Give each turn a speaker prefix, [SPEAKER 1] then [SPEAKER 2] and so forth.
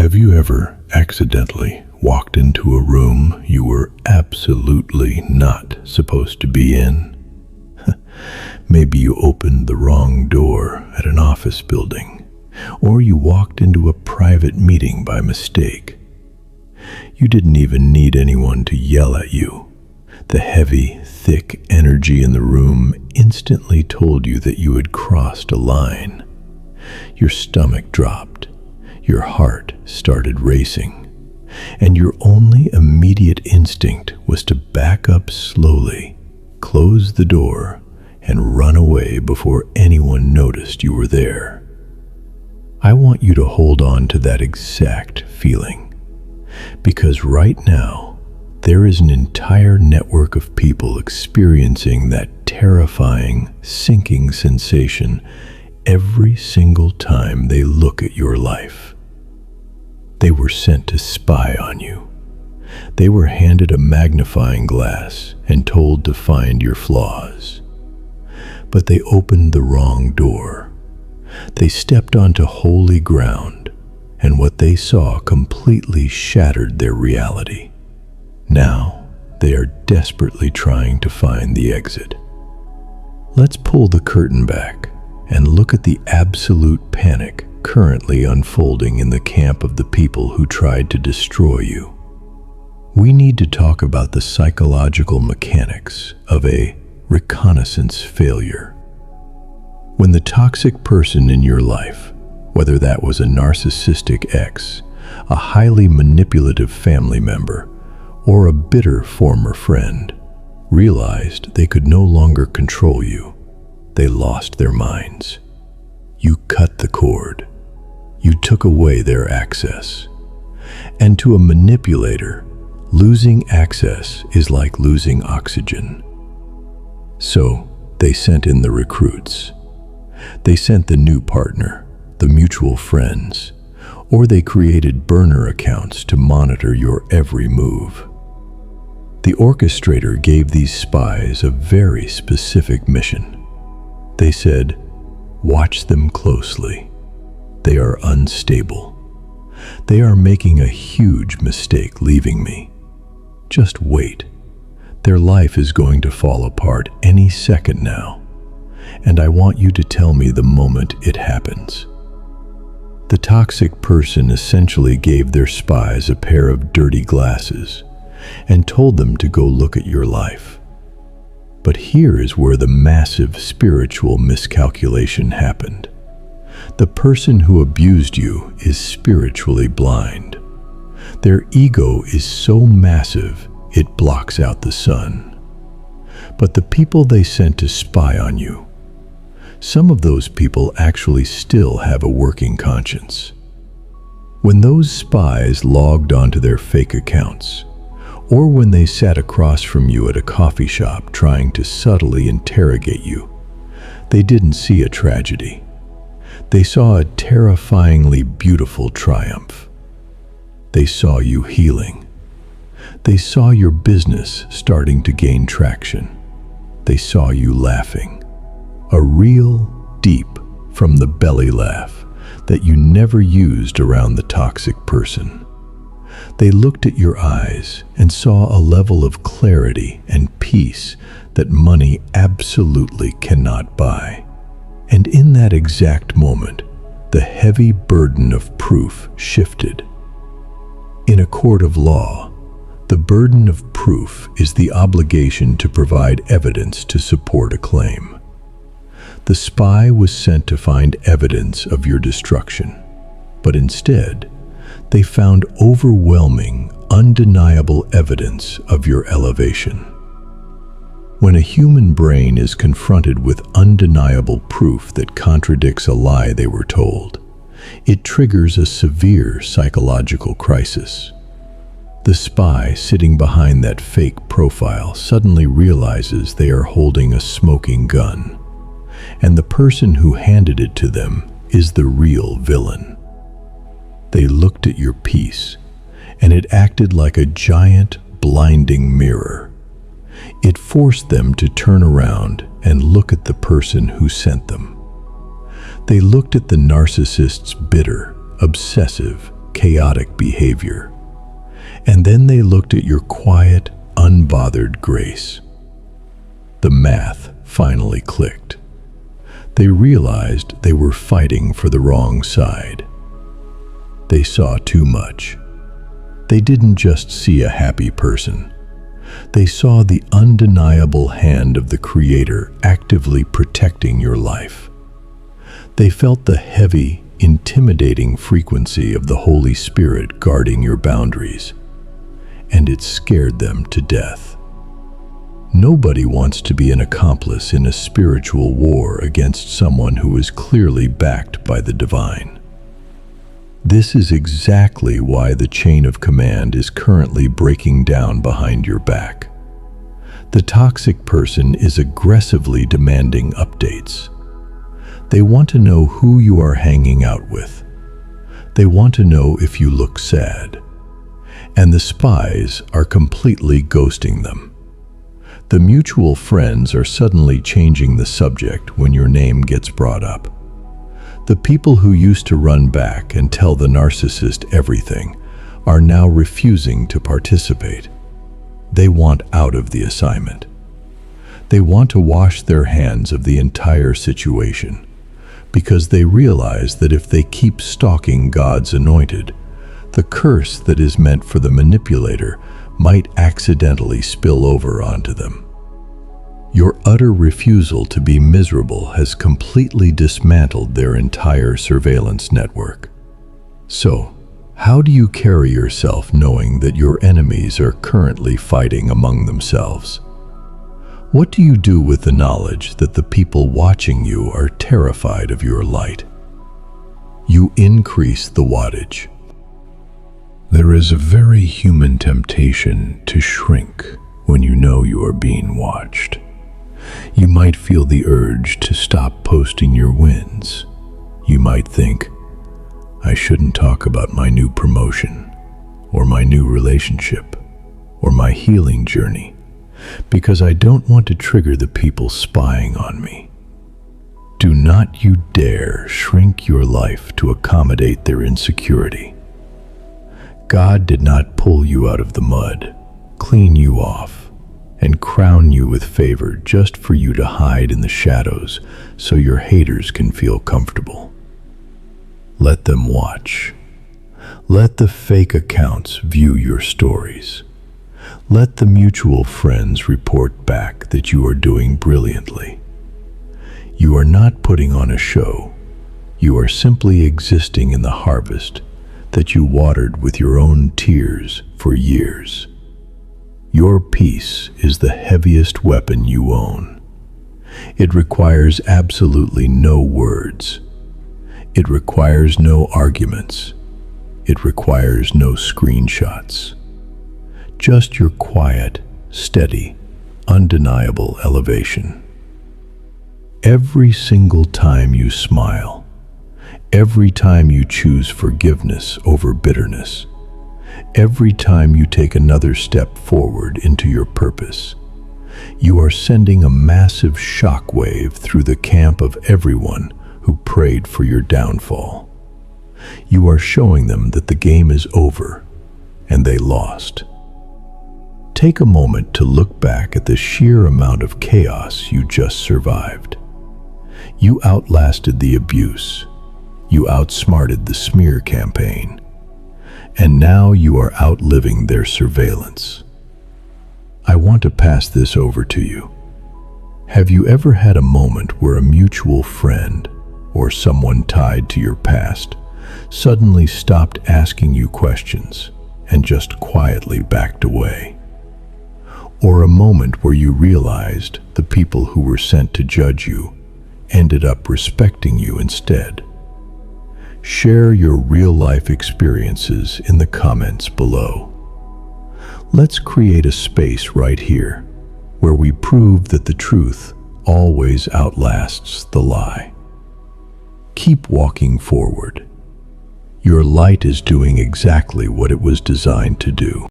[SPEAKER 1] Have you ever accidentally walked into a room you were absolutely not supposed to be in? Maybe you opened the wrong door at an office building, or you walked into a private meeting by mistake. You didn't even need anyone to yell at you. The heavy, thick energy in the room instantly told you that you had crossed a line. Your stomach dropped. Your heart started racing, and your only immediate instinct was to back up slowly, close the door, and run away before anyone noticed you were there. I want you to hold on to that exact feeling, because right now, there is an entire network of people experiencing that terrifying, sinking sensation every single time they look at your life. They were sent to spy on you. They were handed a magnifying glass and told to find your flaws. But they opened the wrong door. They stepped onto holy ground, and what they saw completely shattered their reality. Now, they are desperately trying to find the exit. Let's pull the curtain back and look at the absolute panic currently unfolding in the camp of the people who tried to destroy you. We need to talk about the psychological mechanics of a reconnaissance failure. When the toxic person in your life, whether that was a narcissistic ex, a highly manipulative family member, or a bitter former friend, realized they could no longer control you, they lost their minds. You cut the cord. You took away their access. And to a manipulator, losing access is like losing oxygen. So they sent in the recruits. They sent the new partner, the mutual friends, or they created burner accounts to monitor your every move. The orchestrator gave these spies a very specific mission. They said, "Watch them closely. They are unstable. They are making a huge mistake leaving me. Just wait. Their life is going to fall apart any second now, and I want you to tell me the moment it happens." The toxic person essentially gave their spies a pair of dirty glasses and told them to go look at your life. But here is where the massive spiritual miscalculation happened. The person who abused you is spiritually blind. Their ego is so massive it blocks out the sun. But the people they sent to spy on you, some of those people actually still have a working conscience. When those spies logged onto their fake accounts, or when they sat across from you at a coffee shop trying to subtly interrogate you, they didn't see a tragedy. They saw a terrifyingly beautiful triumph. They saw you healing. They saw your business starting to gain traction. They saw you laughing. A real, deep, from the belly laugh that you never used around the toxic person. They looked at your eyes and saw a level of clarity and peace that money absolutely cannot buy. And in that exact moment, the heavy burden of proof shifted. In a court of law, the burden of proof is the obligation to provide evidence to support a claim. The spy was sent to find evidence of your destruction, but instead, they found overwhelming, undeniable evidence of your elevation. When a human brain is confronted with undeniable proof that contradicts a lie they were told, it triggers a severe psychological crisis. The spy sitting behind that fake profile suddenly realizes they are holding a smoking gun, and the person who handed it to them is the real villain. They looked at your piece, and it acted like a giant, blinding mirror. It forced them to turn around and look at the person who sent them. They looked at the narcissist's bitter, obsessive, chaotic behavior. And then they looked at your quiet, unbothered grace. The math finally clicked. They realized they were fighting for the wrong side. They saw too much. They didn't just see a happy person. They saw the undeniable hand of the Creator actively protecting your life. They felt the heavy, intimidating frequency of the Holy Spirit guarding your boundaries, and it scared them to death. Nobody wants to be an accomplice in a spiritual war against someone who is clearly backed by the divine. This is exactly why the chain of command is currently breaking down behind your back. The toxic person is aggressively demanding updates. They want to know who you are hanging out with. They want to know if you look sad. And the spies are completely ghosting them. The mutual friends are suddenly changing the subject when your name gets brought up. The people who used to run back and tell the narcissist everything are now refusing to participate. They want out of the assignment. They want to wash their hands of the entire situation because they realize that if they keep stalking God's anointed, the curse that is meant for the manipulator might accidentally spill over onto them. Your utter refusal to be miserable has completely dismantled their entire surveillance network. So, how do you carry yourself knowing that your enemies are currently fighting among themselves? What do you do with the knowledge that the people watching you are terrified of your light? You increase the wattage. There is a very human temptation to shrink when you know you are being watched. You might feel the urge to stop posting your wins. You might think, I shouldn't talk about my new promotion, or my new relationship, or my healing journey, because I don't want to trigger the people spying on me. Do not you dare shrink your life to accommodate their insecurity. God did not pull you out of the mud, clean you off, and crown you with favor just for you to hide in the shadows so your haters can feel comfortable. Let them watch. Let the fake accounts view your stories. Let the mutual friends report back that you are doing brilliantly. You are not putting on a show. You are simply existing in the harvest that you watered with your own tears for years. Your peace is the heaviest weapon you own. It requires absolutely no words. It requires no arguments. It requires no screenshots. Just your quiet, steady, undeniable elevation. Every single time you smile, every time you choose forgiveness over bitterness, every time you take another step forward into your purpose, you are sending a massive shockwave through the camp of everyone who prayed for your downfall. You are showing them that the game is over and they lost. Take a moment to look back at the sheer amount of chaos you just survived. You outlasted the abuse. You outsmarted the smear campaign. And now you are outliving their surveillance. I want to pass this over to you. Have you ever had a moment where a mutual friend or someone tied to your past suddenly stopped asking you questions and just quietly backed away? Or a moment where you realized the people who were sent to judge you ended up respecting you instead? Share your real-life experiences in the comments below. Let's create a space right here where we prove that the truth always outlasts the lie. Keep walking forward. Your light is doing exactly what it was designed to do.